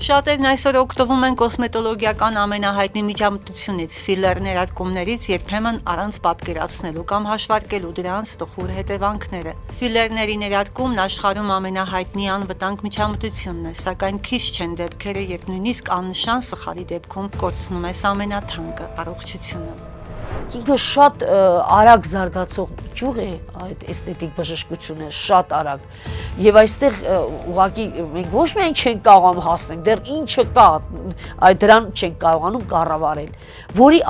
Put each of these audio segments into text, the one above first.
Շատերն այսօր օգտվում են կոսմետոլոգիական ամենահայտնի միջամտությունից՝ ֆիլլեր ներարկումներից, երբեմն առանց պատկերացնելու կամ հաշվարկելու դրանց տխուր հետևանքները։ Ֆիլլերների ներարկումն աշխարհում ամենահայտնի անվտանգ միջամտությունն է, սակայն քիչ չեն դեպքերը, երբ նույնիսկ աննշան սխալի դեպքում կորցնում ես ամենաթանկը՝ առողջությունը։ Ինքը շատ արագ զարգացող ճյուղ է այդ էսթետիկ բժշկությունը, շատ արագ։ Եվ այստեղ ուղղակի մենք ոչ միայն չենք կարողանում հասնել, դեռ ինչը կա, դրան չենք կարողանում կառավարել, որի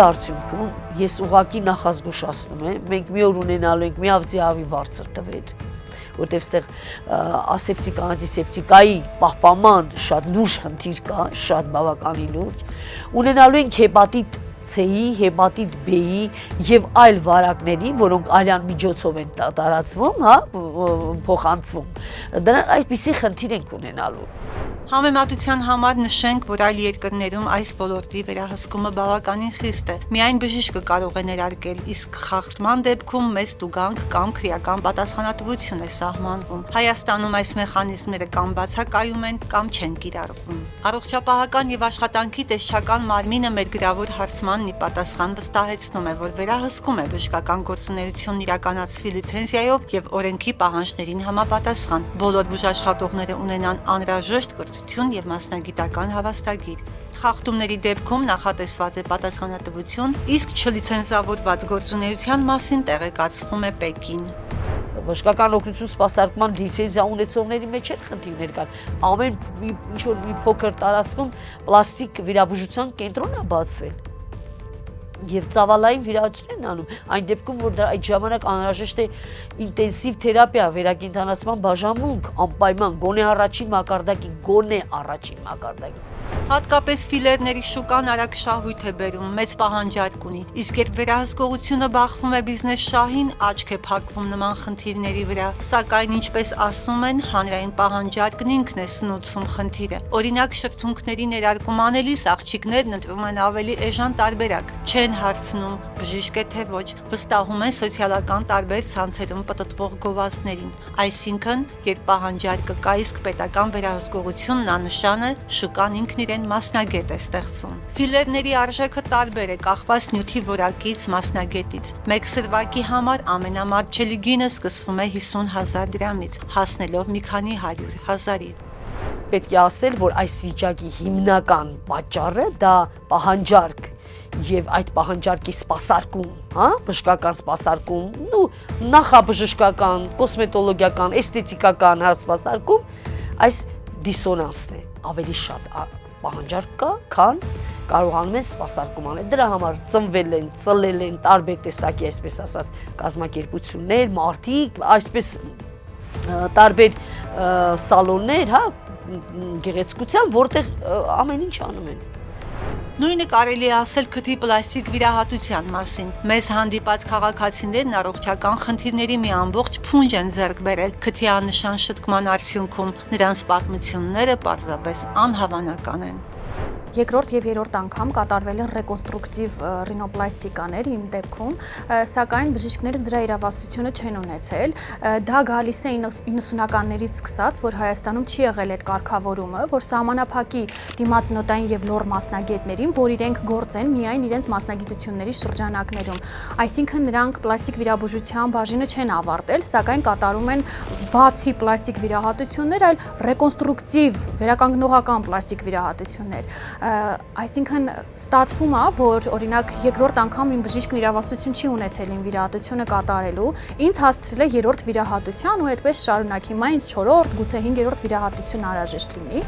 արդյունքում ես ուղղակի նախազգուշացնում եմ, մենք մի օր ունենալու ենք մի ավձիավի բարձր տվեր, որտեղ ստեղ ասեպտիկ, անտիսեպտիկայի պահպանման շատ լուրջ խնդիր կա, շատ բավականին լուրջ, ունենալու ենք հեպատիտ C-ի, հեպատիտ B-ի եւ այլ վարակների, որոնք արյան միջոցով են տարածվում, փոխանցվում։ Դրանք այդպիսի խնդիր ենք ունենալու։ Համեմատության համար նշենք, որ այլ երկրներում այս ոլորտի վերահսկումը բավականին խիստ է։ Միայն բժիշկը կարող է ներարկել, իսկ խախտման դեպքում մեծ տուգանք կամ քրեական պատասխանատվություն է սահմանվում։ Հայաստանում այս մեխանիզմները կամ բացակայում են, կամ չեն կիրառվում։ Առողջապահական եւ աշխատանքի տեսչական մարմինը մեր գրավոր հարցմանն ի պատասխան վստահեցնում է, որ վերահսկում է բժշկական գործունեությունն իրականացվի լիցենզիայով եւ օրենքի պահանջներին համապատասխան։ Բոլոր բուժաշխատողները ունենան անհրաժեշտ կրթություն եւ մասնագիտական հավաստագիր։ Խախտումների դեպքում նախատեսված է պատասխանատվություն, իսկ չլիցենզավորված գործունեության մասին տեղեկացվում է Պեկին։ Բժշկական օգնություն սպասարկման լիցենզիա ունեցողների մեջ էլ խնդիրներ կան։ Ամեն ինչ-որ մի փոքր տարածքում պլաստիկ վիրաբուժության կենտրոն է բացվել։ Եվ ծավալային վիրահատություն են անում, այն դեպքում, որ այդ ժամանակ անհրաժեշտ է ինտենսիվ թերապիա, վերակենդանացման բաժանմունք, անպայման, գոնե առաջին մակարդակի։ Հատկապես ֆիլերների շուկան արագ շահույթ է բերում, մեծ պահանջարկ ունի, իսկ երբ վերահսկողությունը բախվում է բիզնես շահին, աչք է փակվում նման խնդիրների վրա, սակայն ինչպես ասում են, հանրային պահանջարկն ինքն է սնուցում խնդիրը։ Օրինակ շրթունքների ներարկում անելիս աղջիկներն ընտրում են ավելի էժան տարբերակ, չեն հարցնում բժիշկ է թե ոչ, վստահում են սոցիալական տարբեր ցանցերում պտտվող գովազդներին։ Այսինքն, երբ պահանջարկը կա, իսկ պետական վերահսկողությունն աննշան է, շուկան ինքն իրեն մասնագետ է ստեղծում։ Ֆիլերների արժեքը տարբեր է, կախված նյութի որակից, մասնագետից։ Մեկ սրվակի համար ամենամատչելի գինը սկսվում է 50,000 դրամից, հասնելով մի քանի 100,000-ի։ Պետք է ասել, որ այս վիճակի հիմնական պատճառը դա պահանջարկ եւ այդ պահանջարկի սպասարկում, բժշկական սպասարկում, նախաբժշկական, կոսմետոլոգիական, էսթետիկական սպասարկում, այս դիսոնանսն է, ավելի շատ պահանջարկ կա, քան կարողանում են սպասարկում անել։ Դրա համար ծնվել են, ծլել են տարբեր տեսակի, այսպես ասած, կազմակերպություններ, մարդիկ, այսպես տարբեր սալոններ, գեղեցկության, որտեղ ամեն ինչ անում են։ Նույնը կարելի է ասել քթի պլաստիկ վիրահատության մասին։ Մեզ հանդիպած քաղաքացիներն առողջական խնդիրների մի ամբողջ փունջ են ձեռք բերել քթի աննշան շտկման արդյունքում։ Նրանց պատմությունները պարզապես անհավանական են։ Երկրորդ եւ երրորդ անգամ կատարվել են ռեկոնստրուկտիվ ռինոպլաստիկաներ իմ դեպքում, սակայն բժիշկներից դրա իրավասությունը չեն ունեցել։ Դա գալիս է 90-ականներից սկսած, որ Հայաստանում չի եղել այդ կարգավորումը, որ սահմանափակի դիմացնոտային եւ լոռ մասնագետներին, որ իրենք գործեն միայն իրենց մասնագիտությունների շրջանակներում։ Այսինքն նրանք պլաստիկ վիրաբուժության բաժինը չեն ավարտել, սակայն կատարում են բացի պլաստիկ վիրահատություններ, այլ ռեկոնստրուկտիվ վերականգնողական պլաստիկ վիրահատություններ։ Այսինքն ստացվում է, որ օրինակ երկրորդ անգամ իմ բժիշկն իրավասություն չի ունեցել իմ վիրահատությունը կատարելու, ինձ հասցրել է երրորդ վիրահատության ու այդպես շարունակ։ Հիմա ինձ 4-րդ, գուցե 5-րդ վիրահատություն անհրաժեշտ լինի։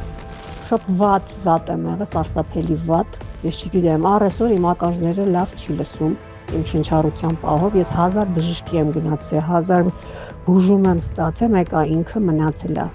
Շատ վատ եմ եղել, սարսափելի վատ։ Ես չգիտեմ, այսօր իմ ակաժները լավ չի լսում իմ շնչառության պահով։ Ես 1000 բժշկի եմ գնացել, 1000 բուժում եմ ստացել, մեկը ինքը մնացել է։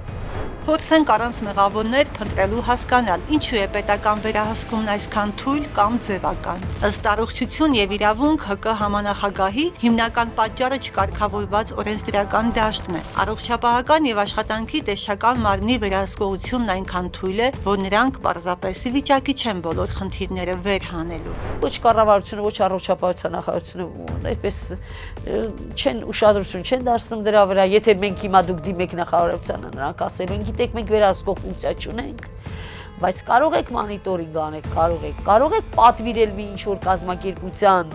Փորձենք առանց մեղավորներ փնտրելու հասկանալ, ինչու է պետական վերահսկումն այսքան թույլ կամ ձևական։ Ըստ առողջություն եւ իրավունք ՀԿ համանախագահի հիմնական պատճառը չկարգավորված օրենսդրական դաշտն է։ Առողջապահական եւ աշխատանքի տեսչական մարմնի վերահսկողությունն այնքան թույլ է, որ նրանք պարզապես ի վիճակի չեն բոլոր խնդիրները վեր հանելու։ Ոչ կառավարությունը, ոչ առողջապահության նախարարությունը այդպես չեն ուշադրություն չեն դարձնում դրա վրա։ Եթե մենք հիմա դուք դիմեք նախարարությանը, նրանք ասելու են, գիտեք, մենք վերահսկող ֆունկցիա չունենք, բայց կարող եք մոնիտորինգ անել, կարող եք պատվիրել մի ինչ-որ կազմակերպության,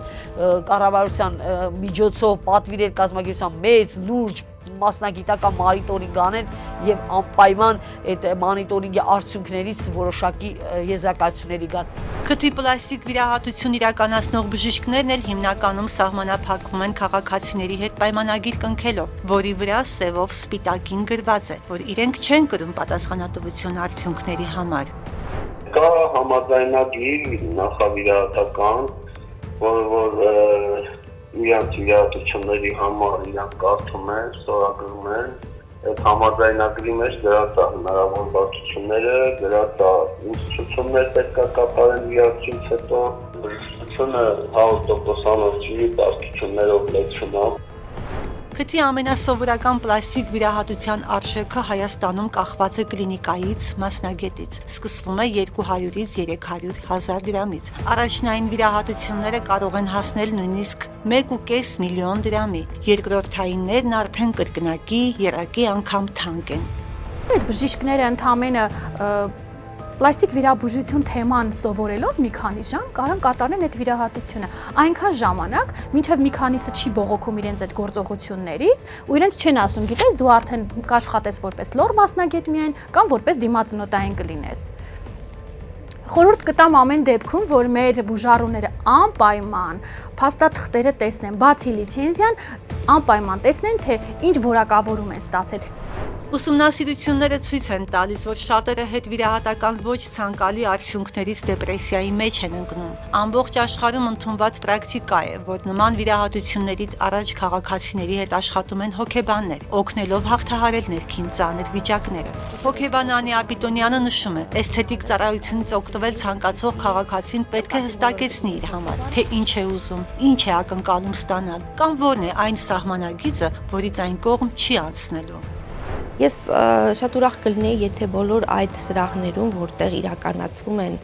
կառավարության միջոցով պատվիրել կազմակերպության մեծ, լուրջ մասնագիտական մոնիտորինգ անել եւ անպայման այդ մոնիտորինգի արդյունքներից որոշակի եզրակացությունների գան։ Քթի պլաստիկ վիրահատություն իրականացնող բժիշկներն էլ հիմնականում սահմանափակվում են քաղաքացիների հետ պայմանագիր կնքելով, որի վրա սևով սպիտակին գրված է, որ իրենք չեն կրում պատասխանատվություն արդյունքների համար։ Կա համաձայնագիր նախավիրահատական, որ իրանց վիրահատությունների համար իրանք կարդում են, ստորագրում են, այդ համաձայնագրի մեջ դրած է հնարավոր բարդությունները, դրած է ինստիտուցիոններ պետք է կատարեն վիրահատությունից հետո, բժշկությունը 100%-անով չի բարդություններով լեցում է։ Քթի ամենասովորական պլաստիկ վիրահատության արժեքը Հայաստանում կախված է կլինիկայից, մասնագետից։ Սկսվում է 200-ից 300 հազար դրամից։ Առաջնային վիրահատությունները կարող են հասնել նույնիսկ 1.5 միլիոն դրամի։ Երկրորդայիններն արդեն կրկնակի, եռակի անգամ թանկ են։ Այդ բժիշկները ընդամենը պլաստիկ վիրաբուժություն թեման սովորելով մի քանի ժամ կարող կատարեն այդ վիրահատությունը։ Այնքան ժամանակ, մինչև մի քանիսը չի բողոքում իրենց այդ գործողություններից, ու իրենց չեն ասում, գիտես, դու արդեն կաշխատես որպես լոր մասնագետ միայն կամ որպես դիմացնոտային կլինես։ Խորհուրդ կտամ ամեն դեպքում, որ մեր բուժառուները անպայման փաստաթղթերը տեսնեն, բացի լիցենզիան, անպայման տեսնեն, թե ինչ որակավորում են ստացել։ Ուսումնասիրությունները ցույց են տալիս, որ շատերը հետ վիրահատական ոչ ցանկալի արդյունքներից դեպրեսիայի մեջ են ընկնում։ Ամբողջ աշխարհում ընդունված պրակտիկա է, որ նման վիրահատություններից առաջ քաղաքացիների հետ աշխատում են հոգեբաններ, օգնելով հաղթահարել ներքին ծանր վիճակները։ Հոգեբան Անի Աբիտոնյանը նշում է, էսթետիկ ծառայությունից օգտվել ցանկացող քաղաքացին պետք է հստակեցնի իր համար, թե ինչ է ուզում, ինչ է ակնկալում ստանալ, կամ որն է այն սահմանագիծը, որից այն կողմ չի անցնելու։ Ես շատ ուրախ կլինեի, եթե բոլոր այդ սրահներում, որտեղ իրականացվում են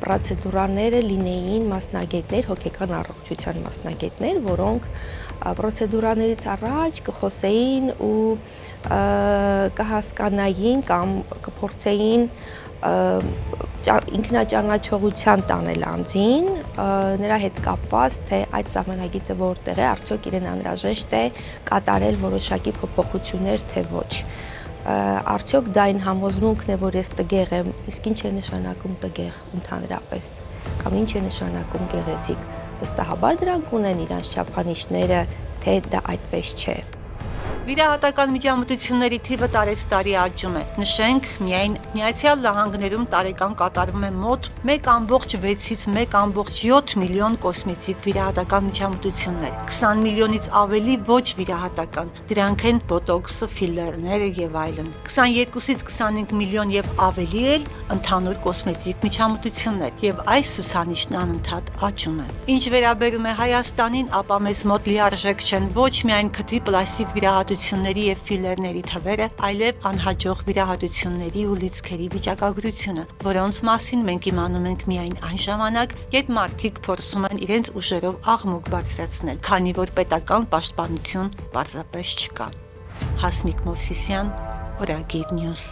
պրոցեդուրաները, լինեին մասնագետներ, հոգեկան առողջության մասնագետներ, որոնք պրոցեդուրաներից առաջ կխոսեին ու կհասկանային կամ կփորձեին ինքնաճանաչողության տանել անձին, նրա հետ կապված, թե այդ սահմանագիծը որտեղ է, արդյոք իրեն անհրաժեշտ է կատարել որոշակի փոփոխություններ, թե ոչ։ Արդյոք դա այն համոզմունքն է, որ ես տգեղ եմ, իսկ ինչ է նշանակում տգեղ ընդհանրապես, կամ ինչ է նշանակում գեղեցիկ։ Վստահաբար դրանք ունեն իրանց չափանիշները, թե դա այդպես չէ։ Վիրահատական միջամտությունների թիվը տարեցտարի աճում է։ Նշենք, միայն Միացյալ Նահանգներում տարեկան կատարվում է մոտ 1.6-ից 1.7 միլիոն կոսմետիկ վիրահատական միջամտություններ, 20 միլիոնից ավելի ոչ վիրահատական, դրանք են բոտոքսը, ֆիլլերները եւ այլն, 22-ից 25 միլիոն եւ ավելի էլ ընդհանուր կոսմետիկ միջամտություններ, եւ այս ցուցանիշն անընդհատ աճում է։ Ինչ վերաբերում է Հայաստանին, ապա մեզ մոտ լիարժեք չեն ոչ միայն քթի պլաստիկ վիրահատությունների եւ ֆիլերների թվերը, այլև անհաջող վիրահատությունների ու լիցքերի վիճակագրությունը, որոնց մասին մենք իմանում ենք միայն այն ժամանակ, երբ մարդիկ փորձում են իրենց ուժերով աղմուկ բարձրացնել, քանի որ պետական պաշտպանություն պարզապես չկա։ Հասմիկ Մովսիսյան, Օրագիր Նյուզ։